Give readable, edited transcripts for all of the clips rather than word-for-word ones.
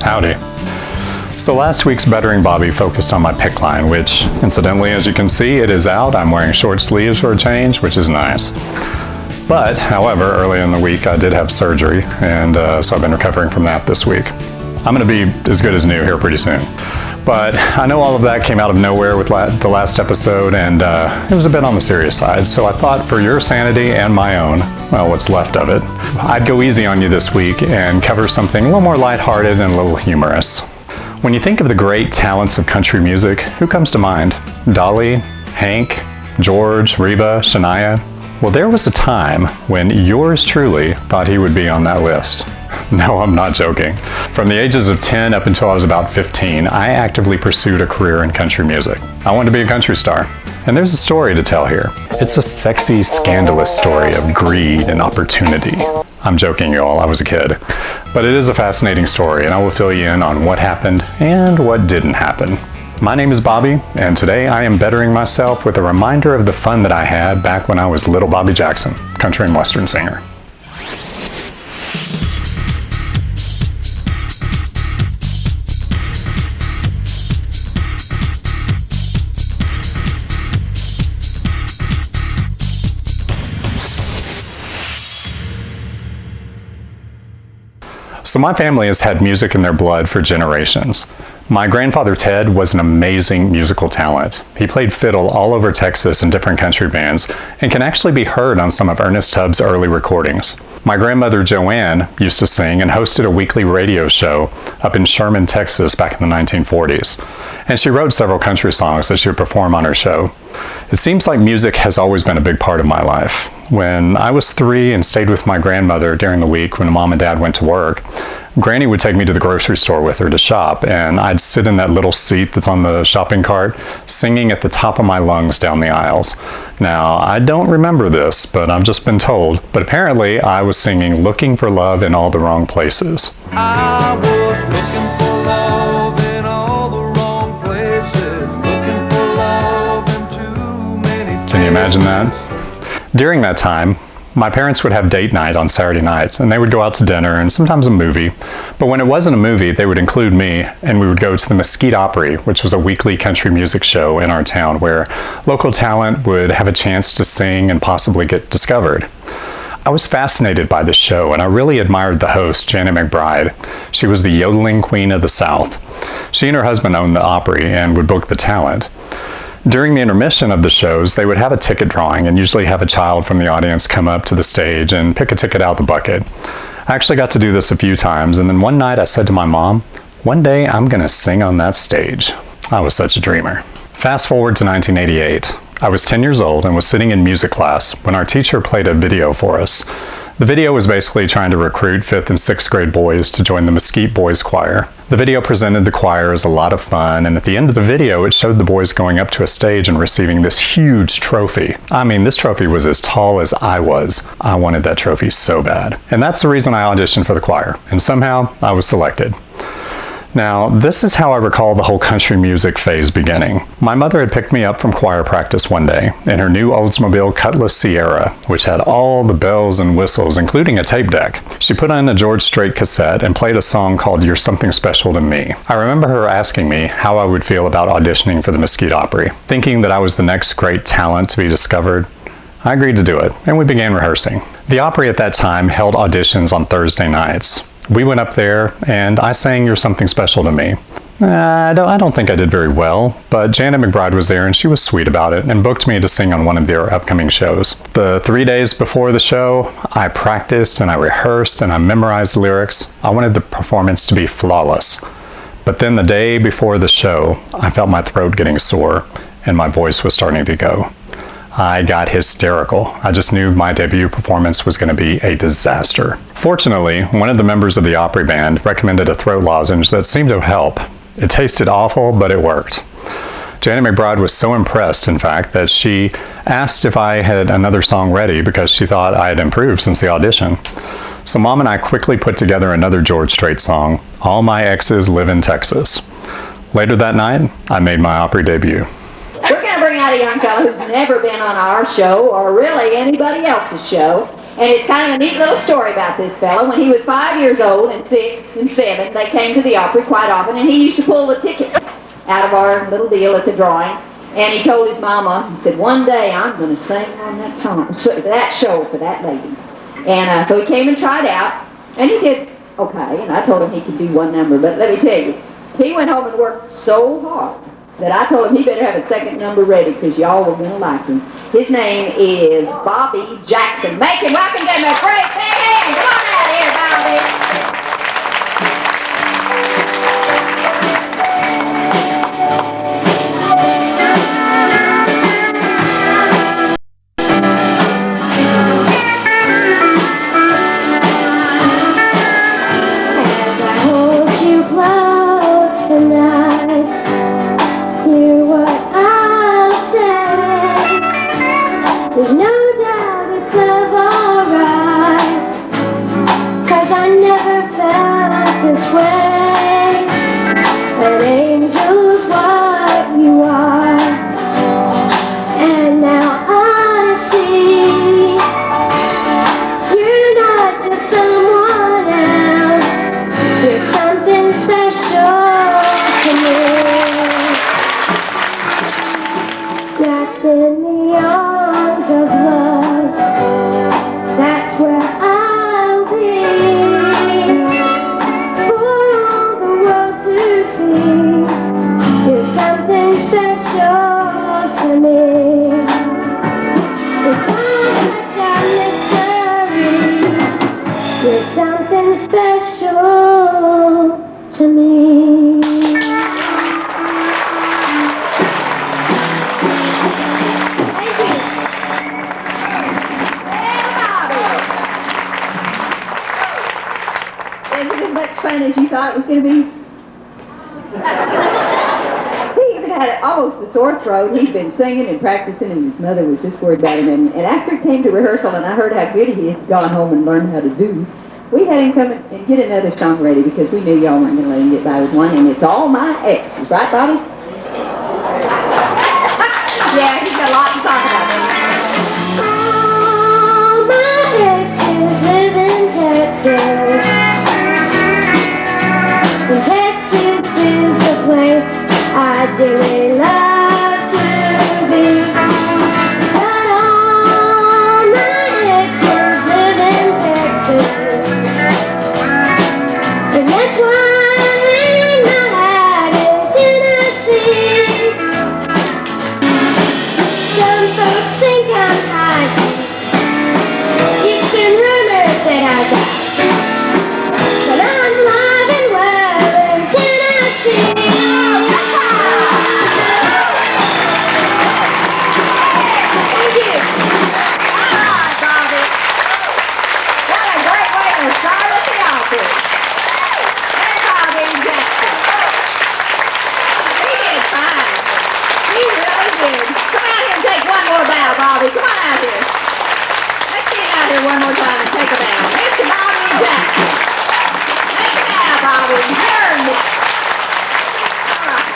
Howdy. So last week's Bettering Bobby focused on my pick line, which, incidentally, as you can see, it is out. I'm wearing short sleeves for a change, which is nice. But, however, early in the week I did have surgery, and so I've been recovering from that this week. I'm going to be as good as new here pretty soon. But I know all of that came out of nowhere with the last episode, and it was a bit on the serious side. So I thought for your sanity and my own, well, what's left of it, I'd go easy on you this week and cover something a little more lighthearted and a little humorous. When you think of the great talents of country music, who comes to mind? Dolly, Hank, George, Reba, Shania? Well, there was a time when yours truly thought he would be on that list. No, I'm not joking. From the ages of 10 up until I was about 15, I actively pursued a career in country music. I wanted to be a country star. And there's a story to tell here. It's a sexy, scandalous story of greed and opportunity. I'm joking, y'all, I was a kid. But it is a fascinating story, and I will fill you in on what happened and what didn't happen. My name is Bobby, and today I am bettering myself with a reminder of the fun that I had back when I was little Bobby Jackson, country and western singer. So my family has had music in their blood for generations. My grandfather Ted was an amazing musical talent. He played fiddle all over Texas in different country bands and can actually be heard on some of Ernest Tubb's early recordings. My grandmother Joanne used to sing and hosted a weekly radio show up in Sherman, Texas back in the 1940s. And she wrote several country songs that she would perform on her show. It seems like music has always been a big part of my life. When I was 3 and stayed with my grandmother during the week when Mom and Dad went to work, Granny would take me to the grocery store with her to shop, and I'd sit in that little seat that's on the shopping cart, singing at the top of my lungs down the aisles. Now, I don't remember this, but I've just been told, but apparently I was singing Looking for Love in All the Wrong Places. I was looking for love in all the wrong places, looking for love in too many places. Can you imagine that? During that time, my parents would have date night on Saturday nights, and they would go out to dinner and sometimes a movie. But when it wasn't a movie, they would include me, and we would go to the Mesquite Opry, which was a weekly country music show in our town where local talent would have a chance to sing and possibly get discovered. I was fascinated by this show, and I really admired the host, Janet McBride. She was the yodeling queen of the South. She and her husband owned the Opry and would book the talent. During the intermission of the shows, they would have a ticket drawing and usually have a child from the audience come up to the stage and pick a ticket out the bucket. I actually got to do this a few times, and then one night I said to my mom, one day I'm going to sing on that stage. I was such a dreamer. Fast forward to 1988. I was 10 years old and was sitting in music class when our teacher played a video for us. The video was basically trying to recruit 5th and 6th grade boys to join the Mesquite Boys Choir. The video presented the choir as a lot of fun, and at the end of the video it showed the boys going up to a stage and receiving this huge trophy. I mean, this trophy was as tall as I was. I wanted that trophy so bad. And that's the reason I auditioned for the choir, and somehow I was selected. Now, this is how I recall the whole country music phase beginning. My mother had picked me up from choir practice one day in her new Oldsmobile Cutlass Sierra, which had all the bells and whistles, including a tape deck. She put on a George Strait cassette and played a song called You're Something Special to Me. I remember her asking me how I would feel about auditioning for the Mesquite Opry. Thinking that I was the next great talent to be discovered, I agreed to do it, and we began rehearsing. The Opry at that time held auditions on Thursday nights. We went up there, and I sang You're Something Special to Me. I don't think I did very well, but Janet McBride was there and she was sweet about it and booked me to sing on one of their upcoming shows. The 3 days before the show, I practiced and I rehearsed and I memorized lyrics. I wanted the performance to be flawless. But then the day before the show, I felt my throat getting sore and my voice was starting to go. I got hysterical. I just knew my debut performance was going to be a disaster. Fortunately, one of the members of the Opry band recommended a throat lozenge that seemed to help. It tasted awful, but it worked. Janet McBride was so impressed, in fact, that she asked if I had another song ready because she thought I had improved since the audition. So Mom and I quickly put together another George Strait song, All My Exes Live in Texas. Later that night, I made my Opry debut. We're going to bring out a young fellow who's never been on our show or really anybody else's show. And it's kind of a neat little story about this fellow. When he was 5 years old and 6 and 7, they came to the Opry quite often, and he used to pull the tickets out of our little deal at the drawing. And he told his mama, he said, one day I'm going to sing on that song, that show for that lady. And so he came and tried out, and he did okay. And I told him he could do one number, but let me tell you, he went home and worked so hard that I told him he better have a second number ready because y'all were going to like him. His name is Bobby Jackson. Make him welcome them a great big hand. Come on out here, Bobby. As you thought it was going to be. He even had almost a sore throat. He'd been singing and practicing, and his mother was just worried about him. And after he came to rehearsal, and I heard how good he had gone home and learned how to do, we had him come and get another song ready because we knew y'all weren't going to let him get by with one, and it's All My Exes. Right, Bobby? Yeah, he's got a lot to talk about. All my exes live in Texas. And Texas is the place I dearly love to be. But all my exes live in Texas, and that's why I hang my hat in Tennessee. Some folks think I'm hiding. It's been rumored that I died, but I'm alive and well in Tennessee. Thank you. All right, Bobby. What a great way to start at the Opry. Hey, Bobby Jackson. He did fine. He really did. Come out here and take one more bow, Bobby. Come on out here. Let's get out here one more time and take a bow. Mr. Bobby Jackson. Take a bow, Bobby. You earned it. All right.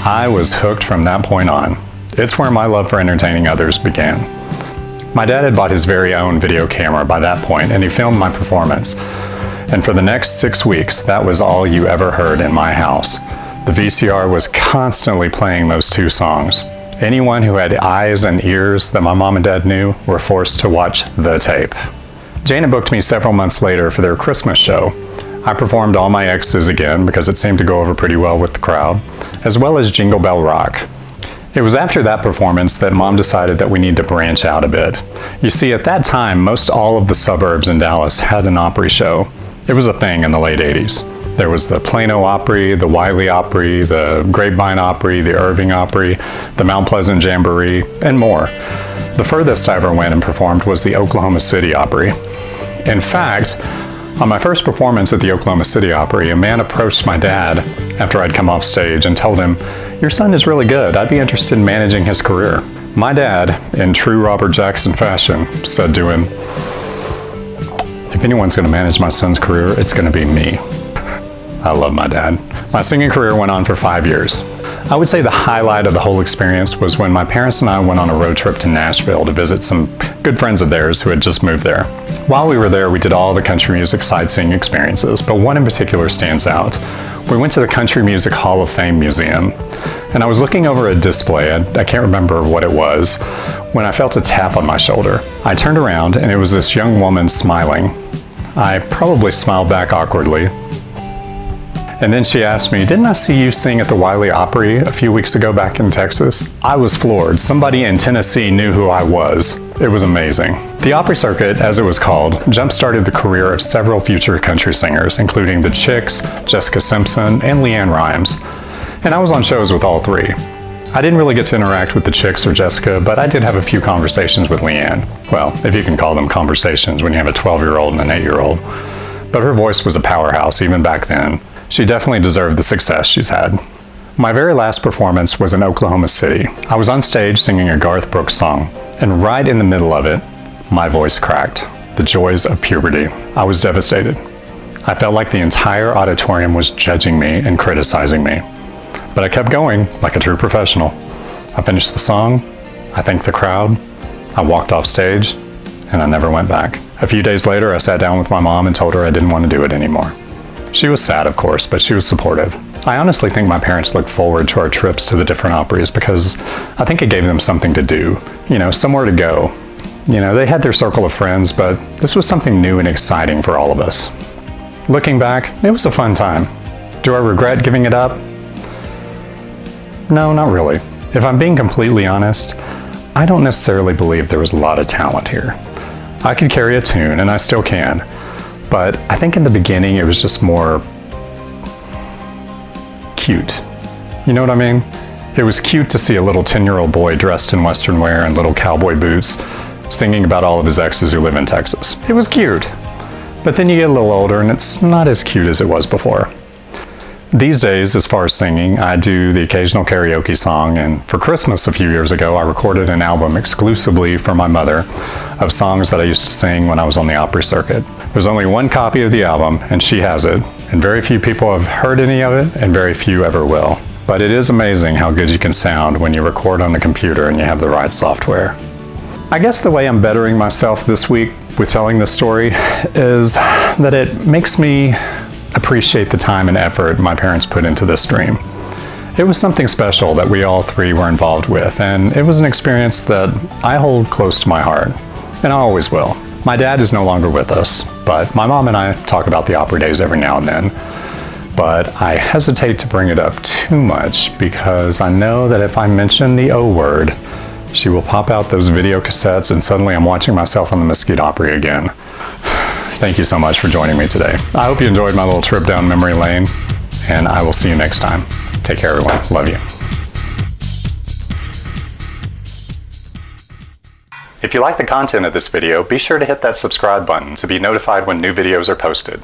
I was hooked from that point on. It's where my love for entertaining others began. My dad had bought his very own video camera by that point, and he filmed my performance. And for the next 6 weeks, that was all you ever heard in my house. The VCR was constantly playing those two songs. Anyone who had eyes and ears that my mom and dad knew were forced to watch the tape. Jana booked me several months later for their Christmas show. I performed All My Exes again because it seemed to go over pretty well with the crowd, as well as Jingle Bell Rock. It was after that performance that Mom decided that we need to branch out a bit. You see, at that time, most all of the suburbs in Dallas had an Opry show. It was a thing in the late 80s. There was the Plano Opry, the Wiley Opry, the Grapevine Opry, the Irving Opry, the Mount Pleasant Jamboree, and more. The furthest I ever went and performed was the Oklahoma City Opry. In fact, on my first performance at the Oklahoma City Opry, a man approached my dad after I'd come off stage and told him, "Your son is really good. I'd be interested in managing his career." My dad, in true Robert Jackson fashion, said to him, "If anyone's going to manage my son's career, it's going to be me." I love my dad. My singing career went on for 5 years. I would say the highlight of the whole experience was when my parents and I went on a road trip to Nashville to visit some good friends of theirs who had just moved there. While we were there, we did all the country music sightseeing experiences, but one in particular stands out. We went to the Country Music Hall of Fame Museum, and I was looking over a display, I can't remember what it was, when I felt a tap on my shoulder. I turned around, and it was this young woman smiling. I probably smiled back awkwardly. And then she asked me, "Didn't I see you sing at the Wiley Opry a few weeks ago back in Texas?" I was floored. Somebody in Tennessee knew who I was. It was amazing. The Opry Circuit, as it was called, jump-started the career of several future country singers, including the Chicks, Jessica Simpson, and LeAnn Rimes. And I was on shows with all three. I didn't really get to interact with the Chicks or Jessica, but I did have a few conversations with LeAnn. Well, if you can call them conversations when you have a 12-year-old and an 8-year-old. But her voice was a powerhouse even back then. She definitely deserved the success she's had. My very last performance was in Oklahoma City. I was on stage singing a Garth Brooks song, and right in the middle of it, my voice cracked. The joys of puberty. I was devastated. I felt like the entire auditorium was judging me and criticizing me. But I kept going like a true professional. I finished the song, I thanked the crowd, I walked off stage, and I never went back. A few days later, I sat down with my mom and told her I didn't want to do it anymore. She was sad, of course, but she was supportive. I honestly think my parents looked forward to our trips to the different Opries because I think it gave them something to do, somewhere to go. They had their circle of friends, but this was something new and exciting for all of us. Looking back, it was a fun time. Do I regret giving it up? No, not really. If I'm being completely honest, I don't necessarily believe there was a lot of talent here. I could carry a tune, and I still can. But I think in the beginning it was just more cute. You know what I mean? It was cute to see a little 10-year-old boy dressed in Western wear and little cowboy boots singing about all of his exes who live in Texas. It was cute. But then you get a little older and it's not as cute as it was before. These days, as far as singing, I do the occasional karaoke song, and for Christmas a few years ago, I recorded an album exclusively for my mother of songs that I used to sing when I was on the Opry circuit. There's only one copy of the album, and she has it, and very few people have heard any of it, and very few ever will. But it is amazing how good you can sound when you record on the computer and you have the right software. I guess the way I'm bettering myself this week with telling this story is that it makes me appreciate the time and effort my parents put into this dream. It was something special that we all three were involved with, and it was an experience that I hold close to my heart, and I always will. My dad is no longer with us, but my mom and I talk about the Opry days every now and then. But I hesitate to bring it up too much because I know that if I mention the O word, she will pop out those video cassettes and suddenly I'm watching myself on the Mesquite Opry again. Thank you so much for joining me today. I hope you enjoyed my little trip down memory lane, and I will see you next time. Take care, everyone. Love you. If you like the content of this video, be sure to hit that subscribe button to be notified when new videos are posted.